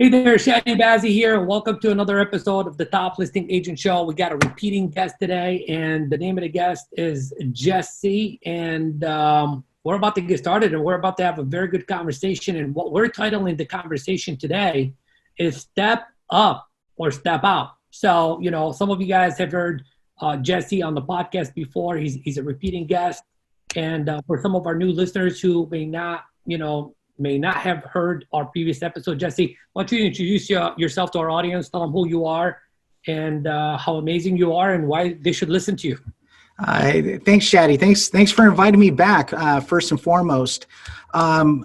Hey there, Shadi Bazzi here, and welcome to another episode of the Top Listing Agent Show. We got a repeating guest today, and the name of the guest is Jessie, and we're about to get started, and we're about to have a very good conversation. And what we're titling the conversation today is Step Up or Step Out. So, some of you guys have heard Jessie on the podcast before. He's a repeating guest, and for some of our new listeners who may not have heard our previous episode, Jessie, why don't you introduce yourself to our audience, tell them who you are and how amazing you are and why they should listen to you. Thanks, Chadi. Thanks for inviting me back, first and foremost. Real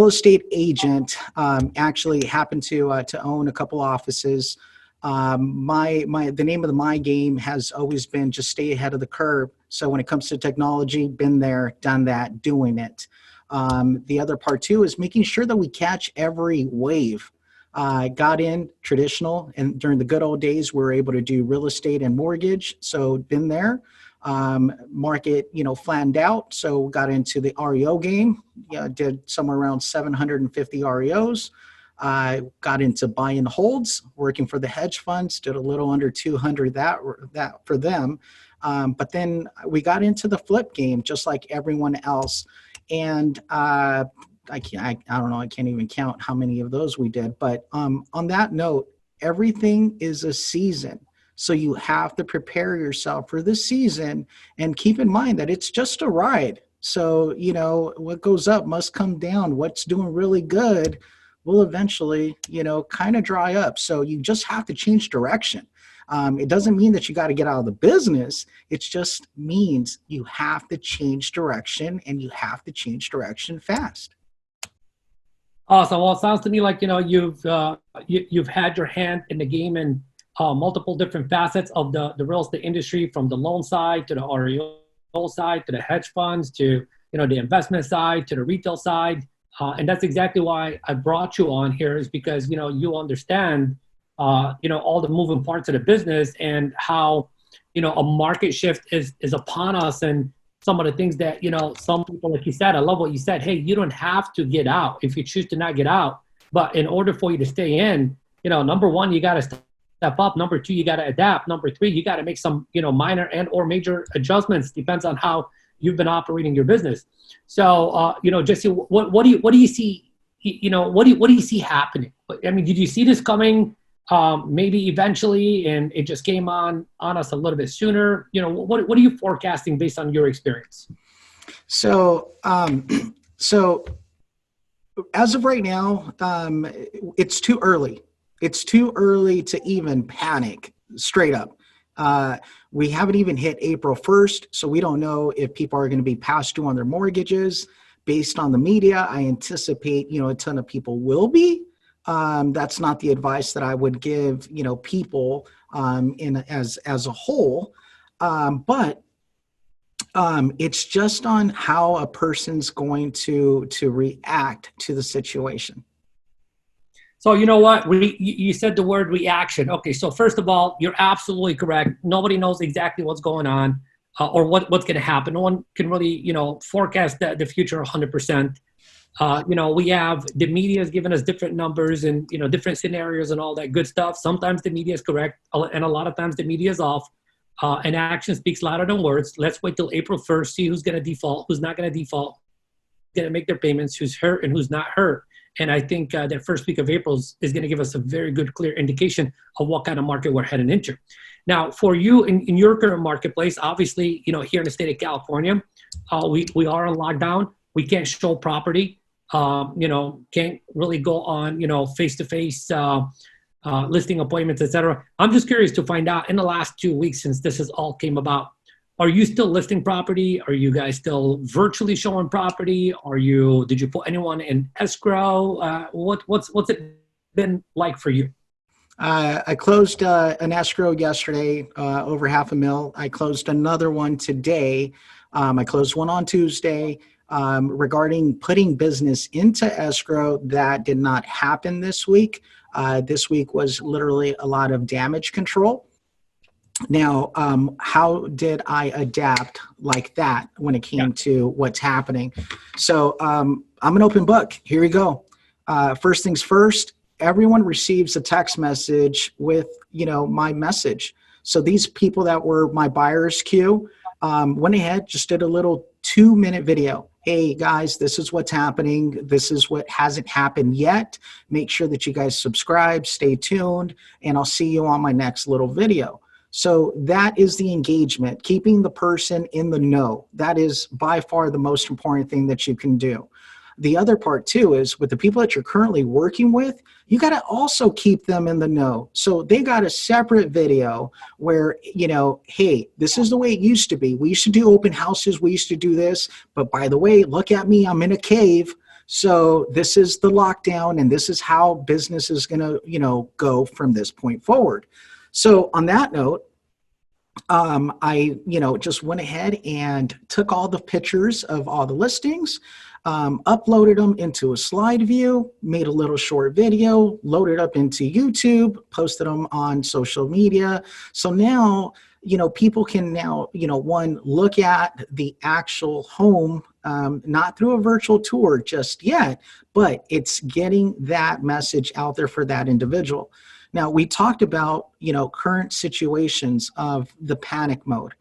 estate agent, actually happened to own a couple offices. The name of my game has always been just stay ahead of the curve. So when it comes to technology, been there, done that, doing it. The other part too is making sure that we catch every wave. Got in traditional, and during the good old days, we were able to do real estate and mortgage. So been there. Market, flattened out. So got into the REO game. Did somewhere around 750 REOs. Got into buy and holds, working for the hedge funds. Did a little under 200 that for them. But then we got into the flip game, just like everyone else. And I don't know, I can't even count how many of those we did. But on that note, everything is a season. So you have to prepare yourself for this season and keep in mind that it's just a ride. So, what goes up must come down. What's doing really good will eventually, kind of dry up. So you just have to change direction. It doesn't mean that you got to get out of the business. It just means you have to change direction, and you have to change direction fast. Awesome. Well, it sounds to me like, you've had your hand in the game in multiple different facets of the real estate industry, from the loan side to the REO side to the hedge funds to, the investment side to the retail side. And that's exactly why I brought you on here, is because, you understand all the moving parts of the business and how, a market shift is upon us, and some of the things that, some people, like you said, I love what you said. Hey, you don't have to get out if you choose to not get out. But in order for you to stay in, number one, you got to step up. Number two, you got to adapt. Number three, you got to make some, minor and or major adjustments. Depends on how you've been operating your business. So, Jesse, what do you see, what do you see happening? I mean, did you see this coming? Maybe eventually, and it just came on us a little bit sooner. What are you forecasting based on your experience? So as of right now, it's too early. It's too early to even panic straight up. We haven't even hit April 1st, so we don't know if people are going to be past due on their mortgages. Based on the media, I anticipate, a ton of people will be. That's not the advice that I would give, people as a whole. But it's just on how a person's going to react to the situation. So you know what? You said the word reaction. Okay, so first of all, you're absolutely correct. Nobody knows exactly what's going on or what's going to happen. No one can really, forecast the future 100%. We have the media has given us different numbers and, different scenarios and all that good stuff. Sometimes the media is correct, and a lot of times the media is off. And action speaks louder than words. Let's wait till April 1st, see who's going to default, who's not going to default, going to make their payments, who's hurt and who's not hurt. And I think that first week of April is going to give us a very good, clear indication of what kind of market we're heading into. Now, for you in your current marketplace, obviously, here in the state of California, we are on lockdown. We can't show property. Can't really go on, face-to-face listing appointments, etc. I'm just curious to find out, in the last 2 weeks since this has all came about, are you still listing property? Are you guys still virtually showing property? Did you put anyone in escrow? What's it been like for you? I closed an escrow yesterday, over $500,000. I closed another one today. I closed one on Tuesday. Regarding putting business into escrow, that did not happen this week. This week was literally a lot of damage control. Now, how did I adapt like that when it came to what's happening? So I'm an open book. Here we go. First things first, everyone receives a text message with, my message. So these people that were my buyer's queue went ahead, just did a little 2-minute video. Hey guys, this is what's happening. This is what hasn't happened yet. Make sure that you guys subscribe, stay tuned, and I'll see you on my next little video. So that is the engagement, keeping the person in the know. That is by far the most important thing that you can do. The other part too is with the people that you're currently working with, you got to also keep them in the know. So they got a separate video where, hey, this is the way it used to be. We used to do open houses. We used to do this. But by the way, look at me. I'm in a cave. So this is the lockdown and this is how business is going to, go from this point forward. So on that note, I, just went ahead and took all the pictures of all the listings, uploaded them into a slide view, made a little short video, loaded up into YouTube, posted them on social media. So now, people can now, one, look at the actual home, not through a virtual tour just yet, but it's getting that message out there for that individual. Now, we talked about, current situations of the panic mode.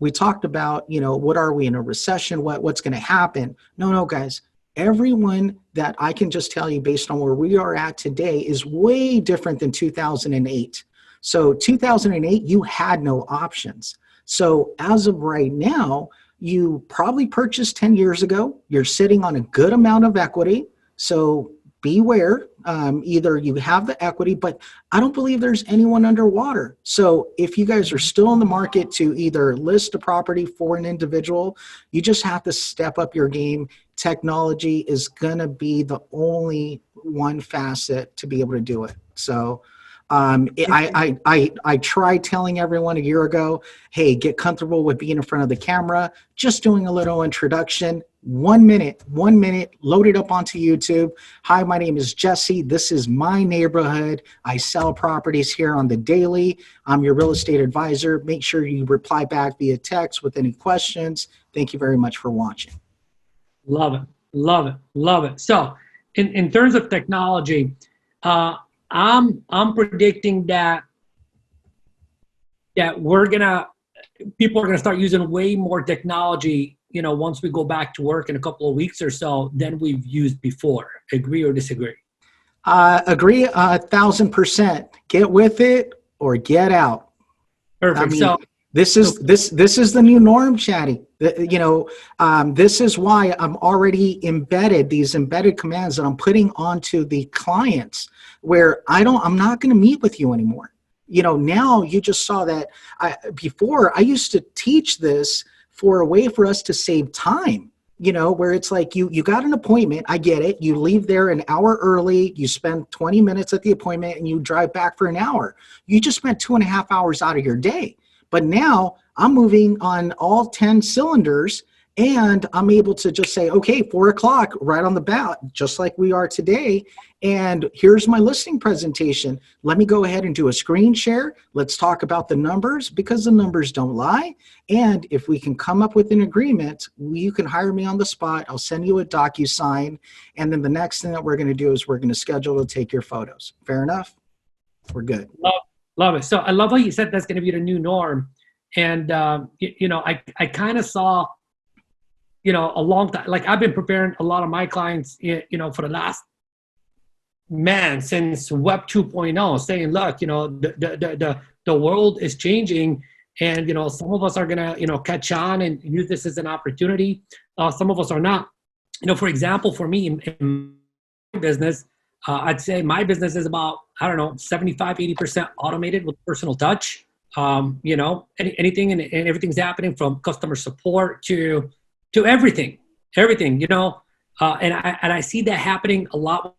We talked about, what are we in a recession? What's going to happen? No, guys, everyone that I can just tell you based on where we are at today is way different than 2008. So 2008, you had no options. So as of right now, you probably purchased 10 years ago. You're sitting on a good amount of equity. So beware, either you have the equity, but I don't believe there's anyone underwater. So if you guys are still in the market to either list a property for an individual, you just have to step up your game. Technology is going to be the only one facet to be able to do it. So I tried telling everyone a year ago, hey, get comfortable with being in front of the camera, just doing a little introduction. 1 minute, load it up onto YouTube. Hi, my name is Jessie. This is my neighborhood. I sell properties here on the daily. I'm your real estate advisor. Make sure you reply back via text with any questions. Thank you very much for watching. Love it. So in terms of technology, I'm predicting that people are gonna start using way more technology, once we go back to work in a couple of weeks or so than we've used before. Agree or disagree? Agree 1,000%. Get with it or get out. Perfect. This is the new norm, Chadi. This is why I'm already embedded, these embedded commands that I'm putting onto the clients where I'm not going to meet with you anymore. Now you just saw that before I used to teach this for a way for us to save time, where it's like you got an appointment. I get it. You leave there an hour early. You spend 20 minutes at the appointment and you drive back for an hour. You just spent 2.5 hours out of your day. But now I'm moving on all 10 cylinders and I'm able to just say, okay, 4 o'clock right on the bat, just like we are today. And here's my listing presentation. Let me go ahead and do a screen share. Let's talk about the numbers because the numbers don't lie. And if we can come up with an agreement, you can hire me on the spot. I'll send you a DocuSign. And then the next thing that we're going to do is we're going to schedule to take your photos. Fair enough? We're good. Love it. So I love how you said that's going to be the new norm. And, I kind of saw, a long time, like I've been preparing a lot of my clients, for the last, since Web 2.0, saying, look, the world is changing and, some of us are going to, catch on and use this as an opportunity. Some of us are not. For example, for me in my business, I'd say my business is about, 75, 80% automated with personal touch. Anything and everything's happening from customer support to everything, and I see that happening a lot with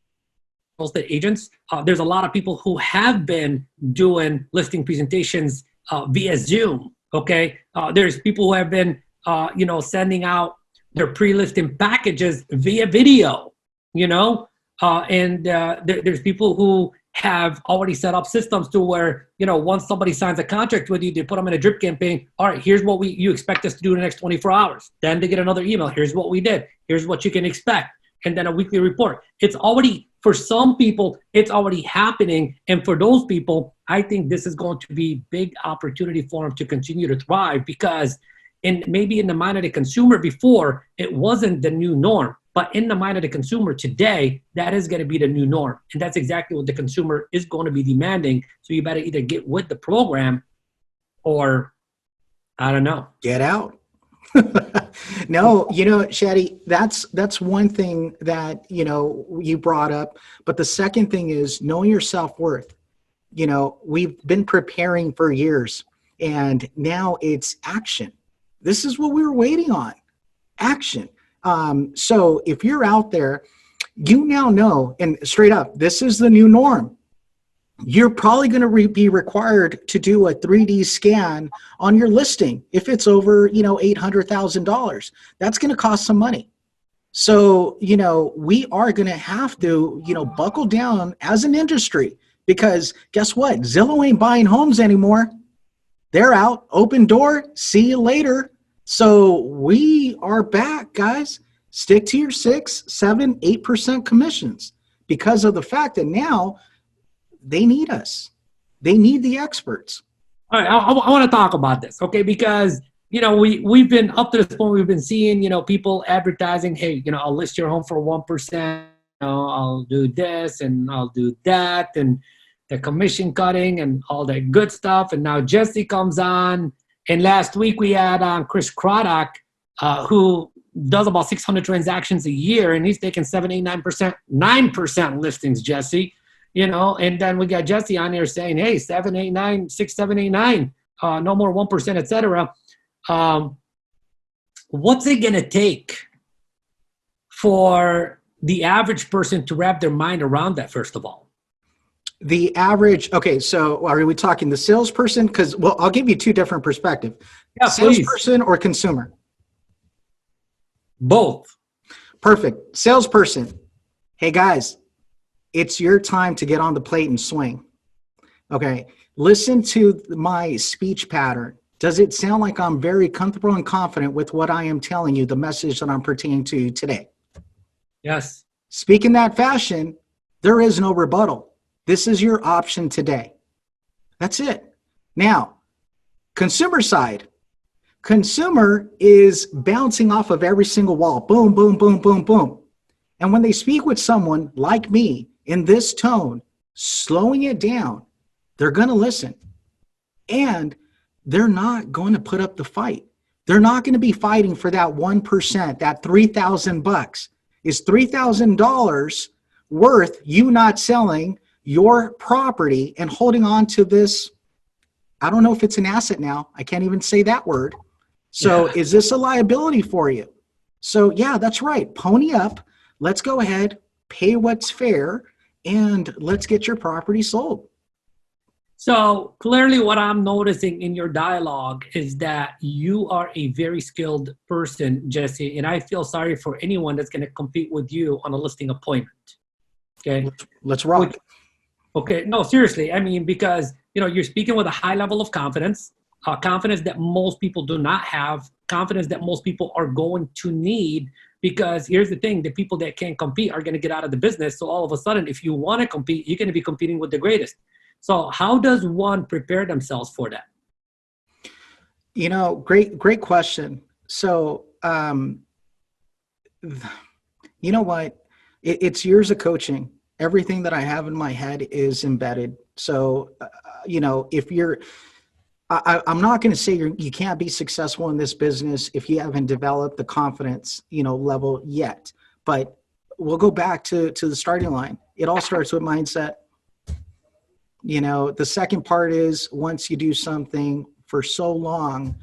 real estate agents. There's a lot of people who have been doing listing presentations via Zoom. Okay. There's people who have been, sending out their pre-listing packages via video, there's people who have already set up systems to where, once somebody signs a contract with you, they put them in a drip campaign. All right, here's what you expect us to do in the next 24 hours. Then they get another email. Here's what we did. Here's what you can expect. and then a weekly report. It's already, for some people, it's already happening. And for those people, I think this is going to be big opportunity for them to continue to thrive, because maybe in the mind of the consumer before, it wasn't the new norm. But in the mind of the consumer today, that is going to be the new norm. And that's exactly what the consumer is going to be demanding. So you better either get with the program or, I don't know, get out. No, Chadi, that's one thing that, you brought up. But the second thing is knowing your self-worth. We've been preparing for years, and now it's action. This is what we were waiting on, action. So if you're out there, you now know, and straight up, this is the new norm. You're probably going to be required to do a 3D scan on your listing. If it's over, $800,000, that's going to cost some money. So, we are going to have to, buckle down as an industry, because guess what? Zillow ain't buying homes anymore. They're out. Open door. See you later. So we are back, guys. Stick to your 6, 7, 8% commissions, because of the fact that now they need us. They need the experts. All right, I want to talk about this, okay? Because, we've been up to this point, we've been seeing, people advertising, hey, I'll list your home for 1%, I'll do this and I'll do that, and the commission cutting and all that good stuff. And now Jessie comes on. And last week we had Chris Craddock, who does about 600 transactions a year, and he's taking 7, 8, 9%, 9% listings, Jessie. And then we got Jessie on here saying, hey, 7, 8, 9, 6, 7, 8, 9, no more 1%, etc. What's it going to take for the average person to wrap their mind around that, first of all? The average, okay, so are we talking the salesperson? Because, I'll give you two different perspectives. Yeah, salesperson or consumer? Both. Perfect. Salesperson, hey guys, it's your time to get on the plate and swing. Okay, listen to my speech pattern. Does it sound like I'm very comfortable and confident with what I am telling you, the message that I'm pertaining to you today? Yes. Speak in that fashion, there is no rebuttal. This is your option today. That's it. Now, consumer side. Consumer is bouncing off of every single wall. Boom, boom, boom, boom, boom. And when they speak with someone like me in this tone, slowing it down, they're going to listen. And they're not going to put up the fight. They're not going to be fighting for that 1%, that $3,000. Is $3,000 worth you not selling your property and holding on to this? I don't know if it's an asset now. I can't even say that word. So Is this a liability for you? So yeah, that's right. Pony up. Let's go ahead, pay what's fair, and let's get your property sold. So clearly what I'm noticing in your dialogue is that you are a very skilled person, Jessie, and I feel sorry for anyone that's going to compete with you on a listing appointment. Okay. Let's rock. Okay. No, seriously. I mean, because, you're speaking with a high level of confidence, confidence that most people do not have, confidence that most people are going to need, because here's the thing, the people that can't compete are going to get out of the business. So all of a sudden, if you want to compete, you're going to be competing with the greatest. So how does one prepare themselves for that? Great question. So, you know what? It's years of coaching. Everything that I have in my head is embedded. So, if you're, I'm not going to say you can't be successful in this business if you haven't developed the confidence, level yet. But we'll go back to the starting line. It all starts with mindset. The second part is once you do something for so long,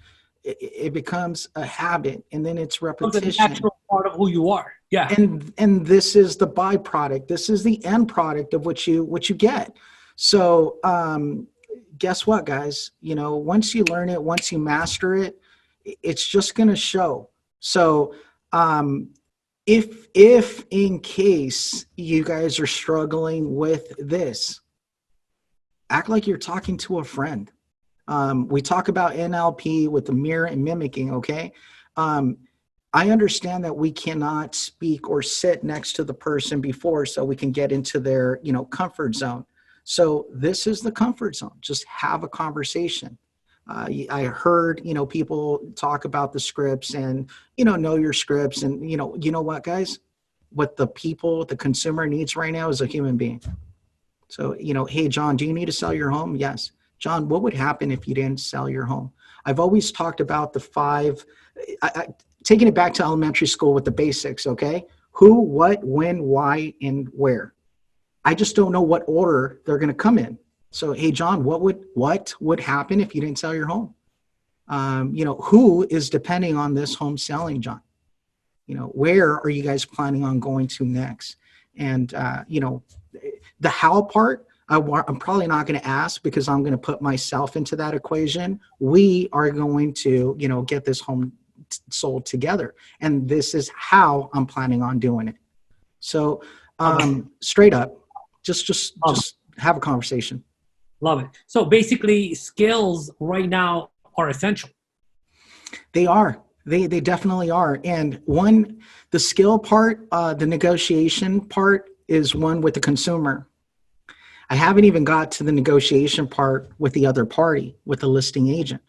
it becomes a habit, and then it's repetition. It's a natural part of who you are. Yeah. And this is the byproduct. This is the end product of what you get. So guess what, guys? Once you learn it, once you master it, it's just going to show. So if in case you guys are struggling with this, act like you're talking to a friend. We talk about NLP with the mirror and mimicking, okay? I understand that we cannot speak or sit next to the person before so we can get into their, comfort zone. So this is the comfort zone. Just have a conversation. I heard, people talk about the scripts and, know your scripts. And, you know what, guys? What the consumer needs right now is a human being. So, hey, John, do you need to sell your home? Yes. John, what would happen if you didn't sell your home? I've always talked about the five, taking it back to elementary school with the basics, okay? Who, what, when, why, and where. I just don't know what order they're going to come in. So, hey, John, what would happen if you didn't sell your home? Who is depending on this home selling, John? Where are you guys planning on going to next? And, the how part, I'm probably not going to ask because I'm going to put myself into that equation. We are going to, get this home sold together. And this is how I'm planning on doing it. So straight up, just have a conversation. Love it. So basically skills right now are essential. They are. They definitely are. And the skill part, the negotiation part is one with the consumer. I haven't even got to the negotiation part with the other party, with the listing agent.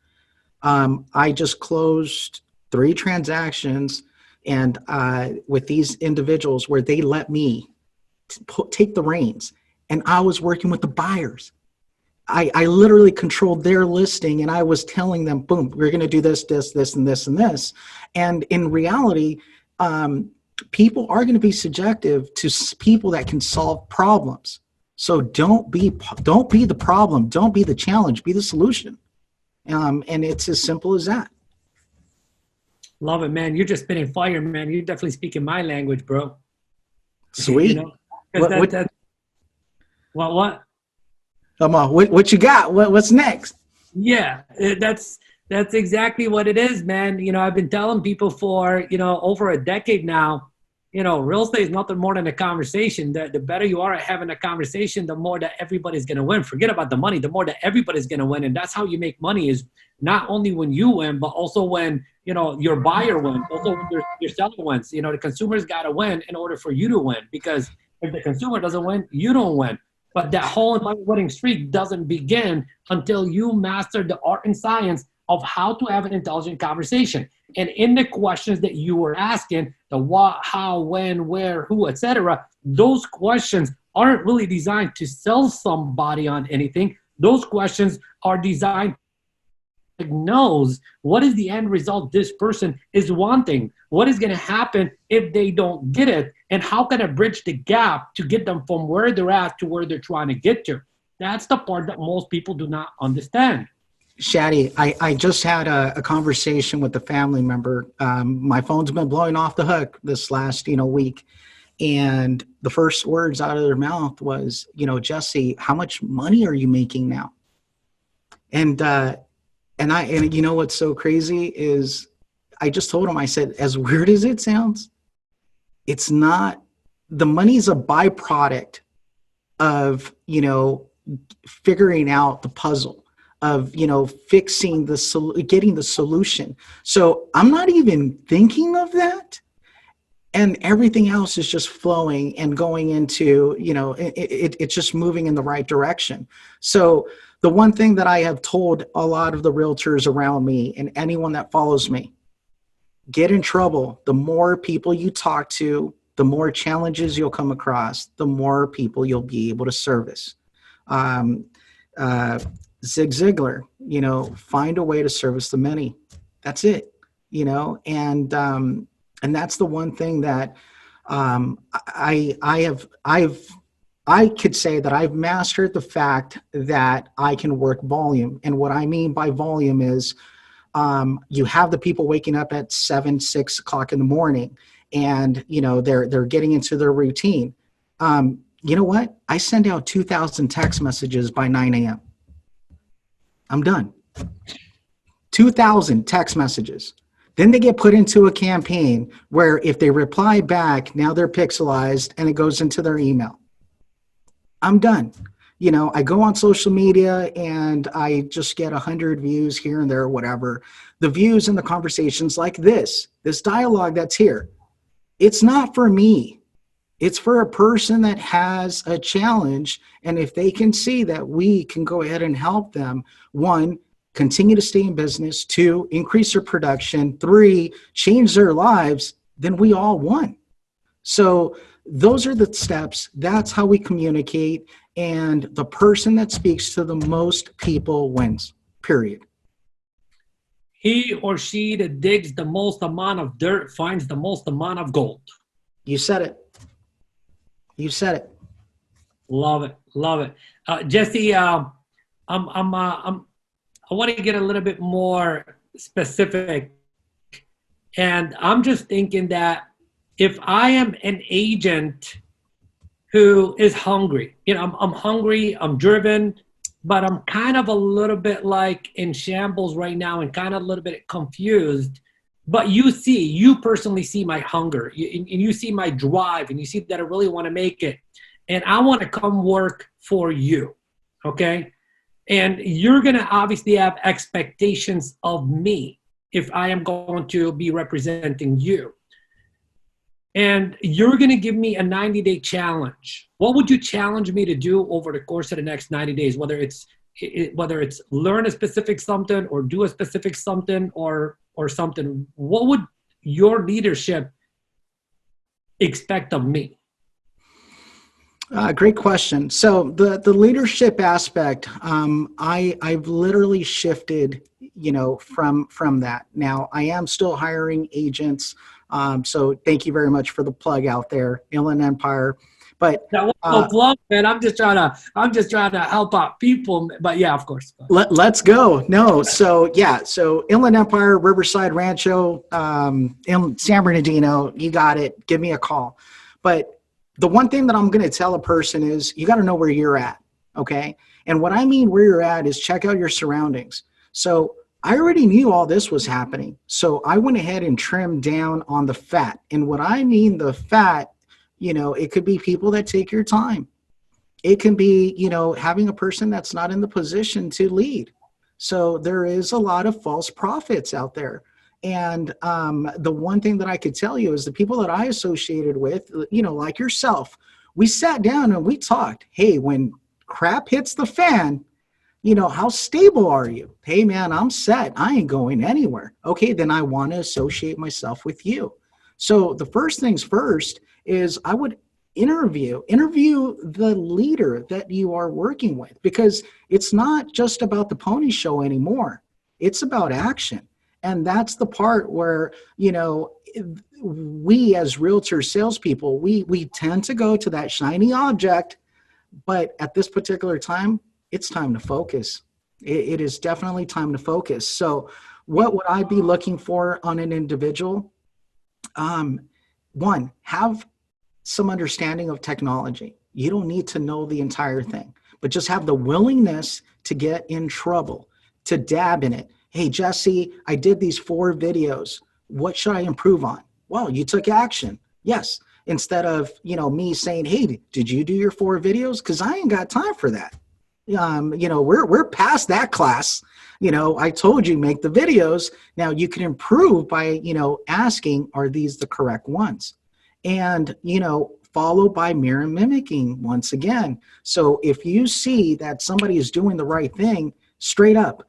I just closed 3 transactions and with these individuals where they let me take the reins, and I was working with the buyers. I literally controlled their listing, and I was telling them, boom, we're going to do this, this, and this, and this. And in reality, people are going to be subjective to people that can solve problems. So don't be the problem. Don't be the challenge. Be the solution. And it's as simple as that. Love it, man. You're just spitting fire, man. You're definitely speaking my language, bro. Sweet. What? Come on. What you got? What's next? Yeah, that's exactly what it is, man. I've been telling people for, over a decade now, real estate is nothing more than a conversation. The better you are at having a conversation, the more that everybody's going to win. Forget about the money. The more that everybody's going to win. And that's how you make money, is not only when you win, but also when, your buyer wins, also when your seller wins. The consumer's got to win in order for you to win, because if the consumer doesn't win, you don't win. But that whole winning streak doesn't begin until you master the art and science of how to have an intelligent conversation. And in the questions that you were asking, the what, how, when, where, who, etc., those questions aren't really designed to sell somebody on anything. Those questions are designed to diagnose what is the end result this person is wanting, what is going to happen if they don't get it, and how can I bridge the gap to get them from where they're at to where they're trying to get to. That's the part that most people do not understand. Chadi, I just had a conversation with a family member. My phone's been blowing off the hook this last, week. And the first words out of their mouth was, Jessie, how much money are you making now? And what's so crazy is I just told him, I said, as weird as it sounds, it's not, the money's a byproduct of, figuring out the puzzle, of, fixing getting the solution. So I'm not even thinking of that. And everything else is just flowing and going into, it's just moving in the right direction. So the one thing that I have told a lot of the realtors around me and anyone that follows me, get in trouble. The more people you talk to, the more challenges you'll come across, the more people you'll be able to service. Zig Ziglar, find a way to service the many. That's it, and that's the one thing that I could say that I've mastered the fact that I can work volume. And what I mean by volume is you have the people waking up at 6 o'clock in the morning, and they're getting into their routine. You know what? I send out 2,000 text messages by 9 a.m. I'm done. 2,000 text messages. Then they get put into a campaign where if they reply back, now they're pixelized and it goes into their email. I'm done. I go on social media and I just get 100 views here and there, or whatever. The views and the conversations like this dialogue that's here, it's not for me. It's for a person that has a challenge. And if they can see that we can go ahead and help them, one, continue to stay in business, two, increase their production, three, change their lives, then we all won. So those are the steps. That's how we communicate. And the person that speaks to the most people wins, period. He or she that digs the most amount of dirt finds the most amount of gold. You said it. You said it. Love it. Love it. Jessie, I want to get a little bit more specific. And I'm just thinking that if I am an agent who is hungry, I'm hungry, I'm driven, but I'm kind of a little bit like in shambles right now and kind of a little bit confused. But you personally see my hunger, and you see my drive, and you see that I really want to make it. And I want to come work for you, okay? And you're going to obviously have expectations of me if I am going to be representing you. And you're going to give me a 90-day challenge. What would you challenge me to do over the course of the next 90 days, whether it's learn a specific something or do a specific something or something? What would your leadership expect of me? Great question. So the leadership aspect, I've literally shifted, from that. Now I am still hiring agents. So thank you very much for the plug out there, Inland Empire. But that was no plug, man. I'm just trying to help out people. But yeah, of course. Let's go. No, so yeah, so Inland Empire, Riverside Rancho, in San Bernardino, you got it. Give me a call. But the one thing that I'm going to tell a person is you got to know where you're at, okay? And what I mean where you're at is check out your surroundings. So I already knew all this was happening. So I went ahead and trimmed down on the fat. And what I mean the fat, it could be people that take your time. It can be, having a person that's not in the position to lead. So there is a lot of false prophets out there. And the one thing that I could tell you is the people that I associated with, like yourself, we sat down and we talked. Hey, when crap hits the fan, how stable are you? Hey, man, I'm set. I ain't going anywhere. Okay, then I want to associate myself with you. So the first things first is I would interview the leader that you are working with, because it's not just about the pony show anymore. It's about action. And that's the part where, we as realtor salespeople, we tend to go to that shiny object, but at this particular time, it's time to focus. It is definitely time to focus. So what would I be looking for on an individual? One, have some understanding of technology. You don't need to know the entire thing, but just have the willingness to get in trouble, to dab in it. Hey, Jessie, I did these 4 videos. What should I improve on? Well, you took action. Yes. Instead of, me saying, hey, did you do your 4 videos? Because I ain't got time for that. We're past that class. I told you make the videos. Now you can improve by, asking, are these the correct ones? And, followed by mirror mimicking once again. So if you see that somebody is doing the right thing, straight up,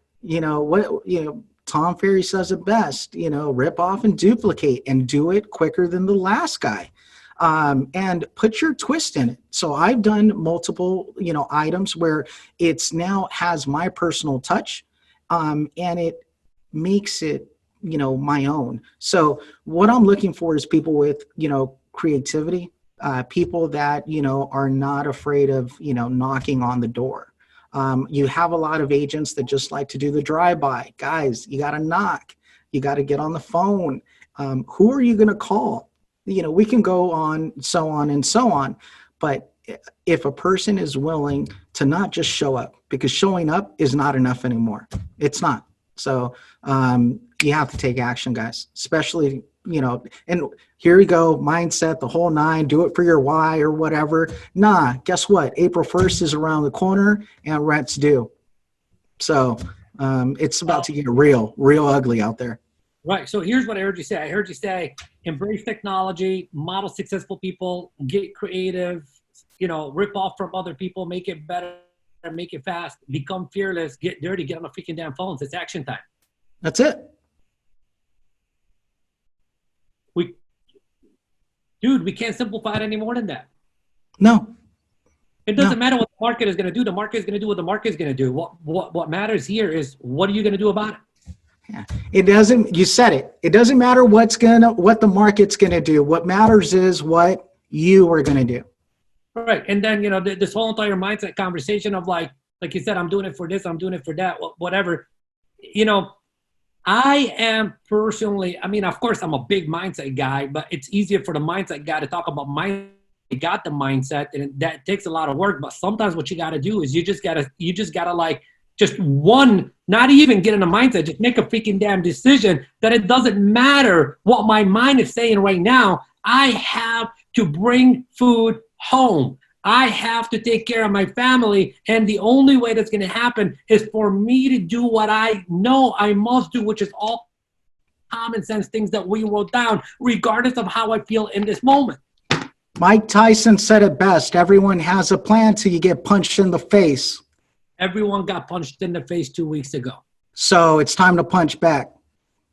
Tom Ferry says it best, rip off and duplicate and do it quicker than the last guy. And put your twist in it. So I've done multiple, items where it's now has my personal touch, and it makes it, my own. So what I'm looking for is people with, creativity, people that, are not afraid of, knocking on the door. You have a lot of agents that just like to do the drive-by. Guys, you got to knock. You got to get on the phone. Who are you going to call? We can go on, so on and so on. But if a person is willing to not just show up, because showing up is not enough anymore. It's not. So you have to take action, guys, especially and here you go, mindset, the whole nine, do it for your why or whatever. Nah, guess what? April 1st is around the corner and rent's due. So it's about to get real ugly out there. Right. So here's what I heard you say. I heard you say, embrace technology, model successful people, get creative, rip off from other people, make it better, make it fast, become fearless, get dirty, get on the freaking damn phones. It's action time. That's it. We can't simplify it any more than that. No. It doesn't matter what the market is going to do. The market is going to do what the market is going to do. What matters here is, what are you going to do about it? Yeah. It doesn't, you said it. It doesn't matter what the market's going to do. What matters is what you are going to do. Right. And then, this whole entire mindset conversation of like you said, I'm doing it for this, I'm doing it for that, whatever. I am personally, of course, I'm a big mindset guy, but it's easier for the mindset guy to talk about mindset. You got the mindset, and that takes a lot of work. But sometimes what you got to do is you just gotta not even get in the mindset, just make a freaking damn decision that it doesn't matter what my mind is saying right now. I have to bring food home. I have to take care of my family. And the only way that's going to happen is for me to do what I know I must do, which is all common sense things that we wrote down, regardless of how I feel in this moment. Mike Tyson said it best. Everyone has a plan till you get punched in the face. Everyone got punched in the face 2 weeks ago. So it's time to punch back.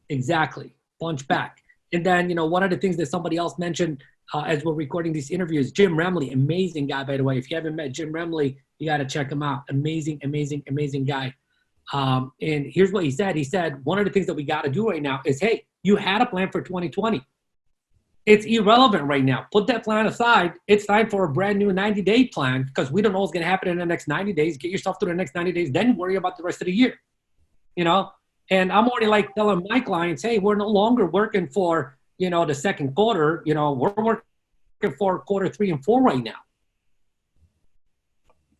Exactly. Punch back. And then, one of the things that somebody else mentioned as we're recording these interviews, Jim Remley, amazing guy, by the way. If you haven't met Jim Remley, you got to check him out. Amazing, amazing, amazing guy. And here's what he said. He said, one of the things that we got to do right now is, hey, you had a plan for 2020. It's irrelevant right now. Put that plan aside. It's time for a brand new 90-day plan, because we don't know what's going to happen in the next 90 days. Get yourself through the next 90 days, then worry about the rest of the year. And I'm already telling my clients, hey, we're no longer working for, the second quarter. We're working for quarter 3 and 4 right now.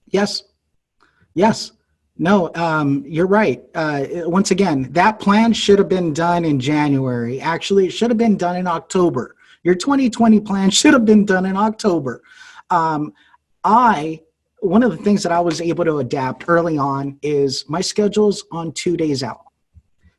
Yes. No, you're right. Once again, that plan should have been done in January. Actually, it should have been done in October. Your 2020 plan should have been done in October. One of the things that I was able to adapt early on is my schedule's on 2 days out.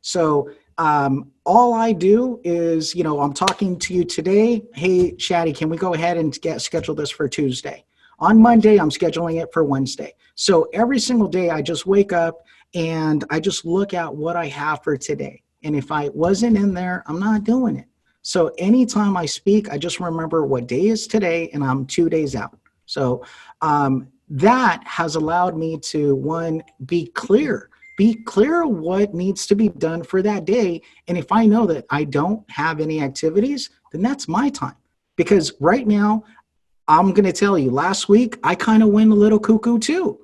So all I do is, I'm talking to you today. Hey, Chadi, can we go ahead and schedule this for Tuesday? On Monday, I'm scheduling it for Wednesday. So every single day, I just wake up and I just look at what I have for today. And if I wasn't in there, I'm not doing it. So anytime I speak, I just remember what day is today, and I'm 2 days out. So that has allowed me to, one, be clear what needs to be done for that day. And if I know that I don't have any activities, then that's my time. Because right now, I'm going to tell you, last week, I kind of went a little cuckoo too.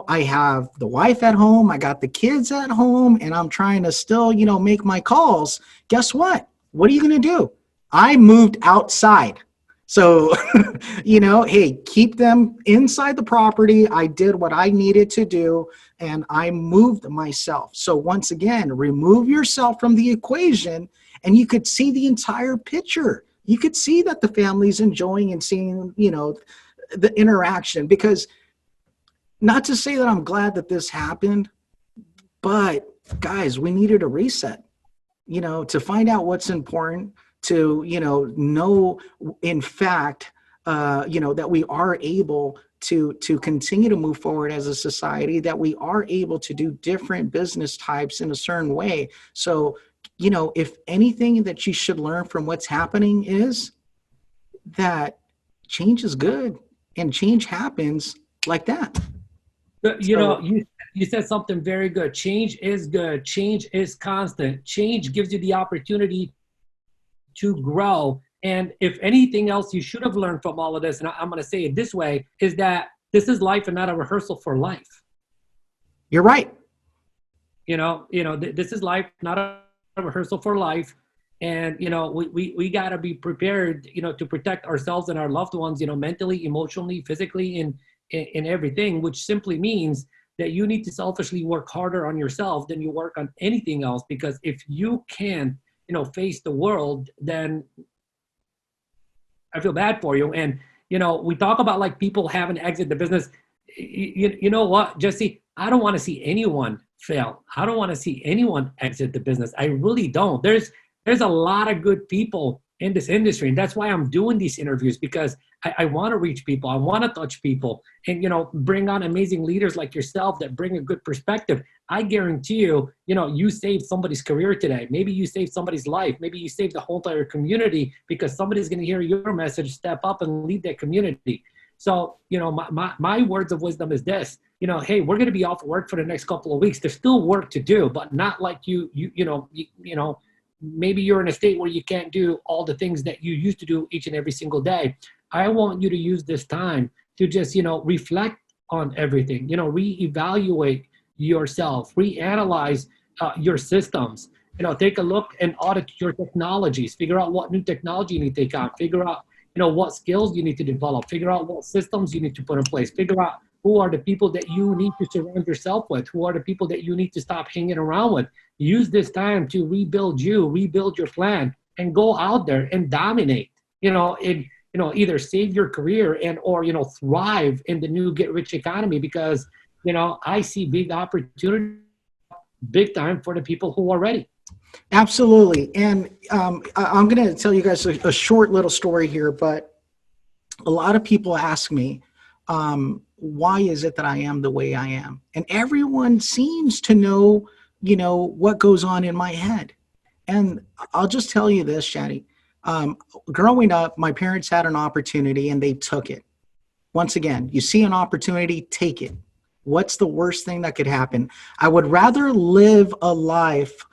I have the wife at home, I got the kids at home, and I'm trying to still, make my calls. Guess what? What are you going to do? I moved outside. So, hey, keep them inside the property. I did what I needed to do, and I moved myself. So once again, remove yourself from the equation, and you could see the entire picture. You could see that the family's enjoying and seeing, the interaction. Because, not to say that I'm glad that this happened, but guys, we needed a reset, to find out what's important, to, know in fact, that we are able to continue to move forward as a society, that we are able to do different business types in a certain way. So, if anything that you should learn from what's happening is that change is good, and change happens like that. You said something very good. Change is good. Change is constant. Change gives you the opportunity to grow. And if anything else you should have learned from all of this, and I'm going to say it this way, is that this is life and not a rehearsal for life. You're right. This is life, not a rehearsal for life. And, we got to be prepared, to protect ourselves and our loved ones, mentally, emotionally, physically, and in everything, which simply means that you need to selfishly work harder on yourself than you work on anything else. Because if you can face the world, then I feel bad for you. And, we talk about like people having to exit the business. You know what, Jesse? I don't want to see anyone fail. I don't want to see anyone exit the business. I really don't. There's a lot of good people in this industry. And that's why I'm doing these interviews, because I want to reach people. I want to touch people and, bring on amazing leaders like yourself that bring a good perspective. I guarantee you, you saved somebody's career today. Maybe you saved somebody's life. Maybe you saved the whole entire community because somebody's going to hear your message, step up and lead that community. So, my words of wisdom is this, hey, we're going to be off work for the next couple of weeks. There's still work to do, but not like maybe you're in a state where you can't do all the things that you used to do each and every single day. I want you to use this time to just, reflect on everything, reevaluate yourself, reanalyze your systems, take a look and audit your technologies, figure out what new technology you need to take on, figure out, what skills you need to develop, figure out what systems you need to put in place, figure out who are the people that you need to surround yourself with, who are the people that you need to stop hanging around with. Use this time to rebuild your plan, and go out there and dominate, either save your career or thrive in the new get rich economy, because, I see big opportunity, big time for the people who are ready. Absolutely. And I'm going to tell you guys a short little story here, but a lot of people ask me, why is it that I am the way I am? And everyone seems to know, what goes on in my head. And I'll just tell you this, Chadi. Growing up, my parents had an opportunity and they took it. Once again, you see an opportunity, take it. What's the worst thing that could happen? I would rather live a life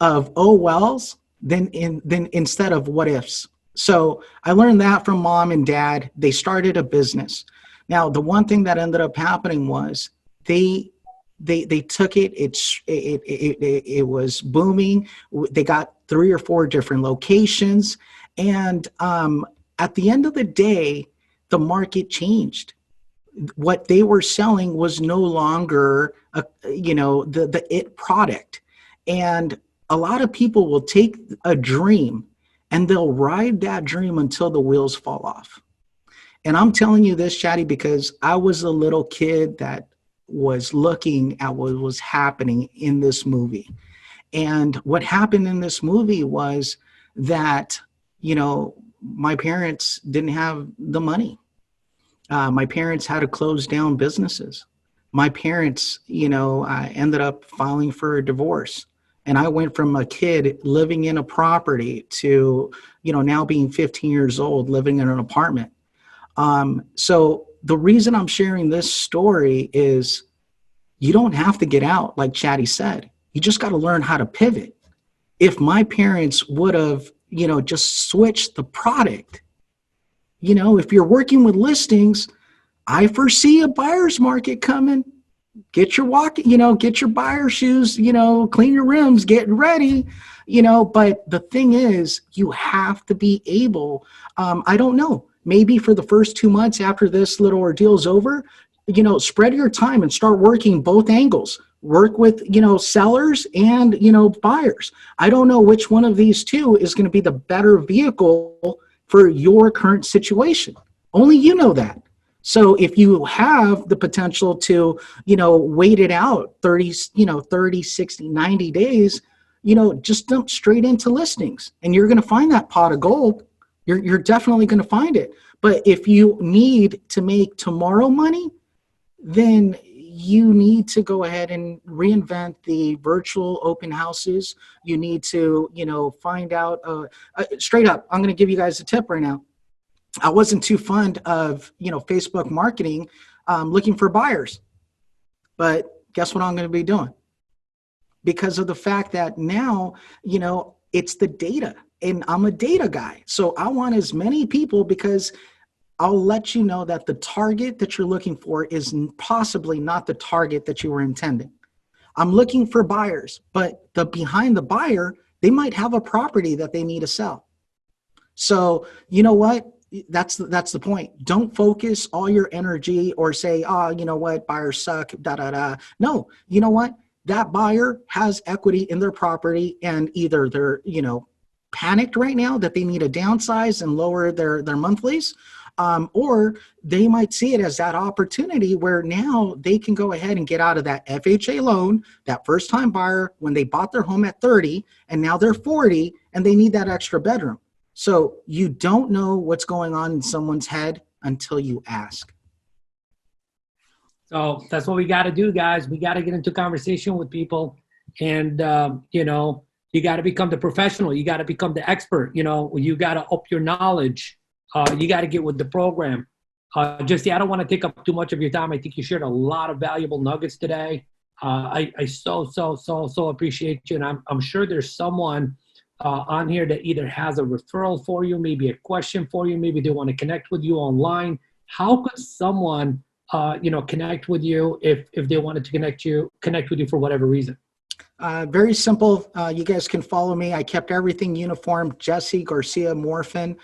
of oh wells than instead of what ifs. So I learned that from mom and dad. They started a business. Now, the one thing that ended up happening was they took it. It was booming. They got 3 or 4 different locations, and at the end of the day, the market changed. What they were selling was no longer the it product, and a lot of people will take a dream and they'll ride that dream until the wheels fall off. And I'm telling you this, Chadi, because I was a little kid that was looking at what was happening in this movie. And what happened in this movie was that, my parents didn't have the money. My parents had to close down businesses. My parents, ended up filing for a divorce. And I went from a kid living in a property to, now being 15 years old, living in an apartment. So the reason I'm sharing this story is you don't have to get out, like Chadi said. You just got to learn how to pivot. If my parents would have, just switched the product, if you're working with listings, I foresee a buyer's market coming. Get your get your buyer shoes, clean your rims, get ready, but the thing is, you have to be able, I don't know, maybe for the first 2 months after this little ordeal is over, spread your time and start working both angles. Work with, sellers and, buyers. I don't know which one of these two is going to be the better vehicle for your current situation. Only you know that. So if you have the potential to, wait it out 30, 60, 90 days, just dump straight into listings and you're going to find that pot of gold. You're definitely going to find it. But if you need to make tomorrow money, then you need to go ahead and reinvent the virtual open houses. You need to, find out straight up. I'm going to give you guys a tip right now. I wasn't too fond of, Facebook marketing, looking for buyers, but guess what I'm going to be doing? Because of the fact that now, it's the data and I'm a data guy. So I want as many people because I'll let you know that the target that you're looking for is possibly not the target that you were intending. I'm looking for buyers, but behind the buyer, they might have a property that they need to sell. So you know what? That's the point. Don't focus all your energy or say, you know what, buyers suck, No, you know what? That buyer has equity in their property and either they're, panicked right now that they need to downsize and lower their monthlies. Or they might see it as that opportunity where now they can go ahead and get out of that FHA loan, that first time buyer when they bought their home at 30 and now they're 40 and they need that extra bedroom. So you don't know what's going on in someone's head until you ask. So that's what we got to do, guys. We got to get into conversation with people, and you know, you got to become the professional. You got to become the expert. You know, you got to up your knowledge. You got to get with the program. Jessie, I don't want to take up too much of your time. I think you shared a lot of valuable nuggets today. I so appreciate you, and I'm sure there's someone on here that either has a referral for you, maybe a question for you, maybe they want to connect with you online. How could someone you know, connect with you if they wanted to connect with you for whatever reason? Very simple. You guys can follow me. I kept everything uniform. Jessie, Garcia, Morfin,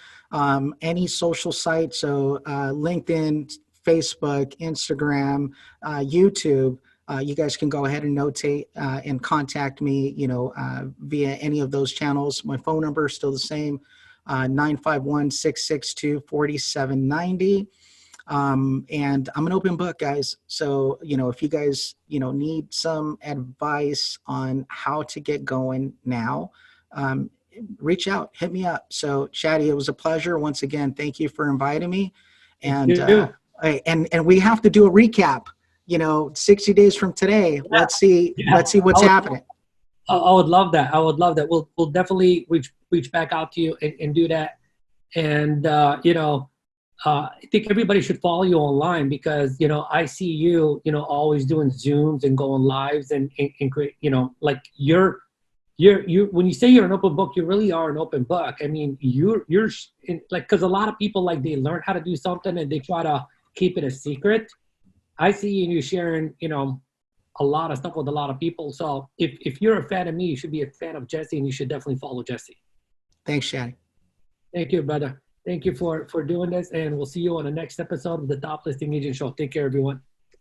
any social site. So LinkedIn, Facebook, Instagram, YouTube. You guys can go ahead and notate and contact me, you know, via any of those channels. My phone number is still the same, 951-662-4790. And I'm an open book, guys. So, you know, if you guys, you know, need some advice on how to get going now, reach out, hit me up. So Chadi, it was a pleasure. Once again, thank you for inviting me. And, and we have to do a recap, you know, 60 days from today. Yeah. Let's see what's happening. I would love that. I would love that. We'll definitely reach back out to you and do that. And, you know, I think everybody should follow you online because, you know, I see you, you know, always doing Zooms and going lives and create, you know, like you're when you say you're an open book, you really are an open book. I mean, you're like, cause a lot of people, like they learn how to do something and they try to keep it a secret. I see you sharing, you know, a lot of stuff with a lot of people. So if you're a fan of me, you should be a fan of Jessie and you should definitely follow Jessie. Thanks, Chadi. Thank you, brother. Thank you for doing this, and we'll see you on the next episode of the Top Listing Agent Show. Take care, everyone.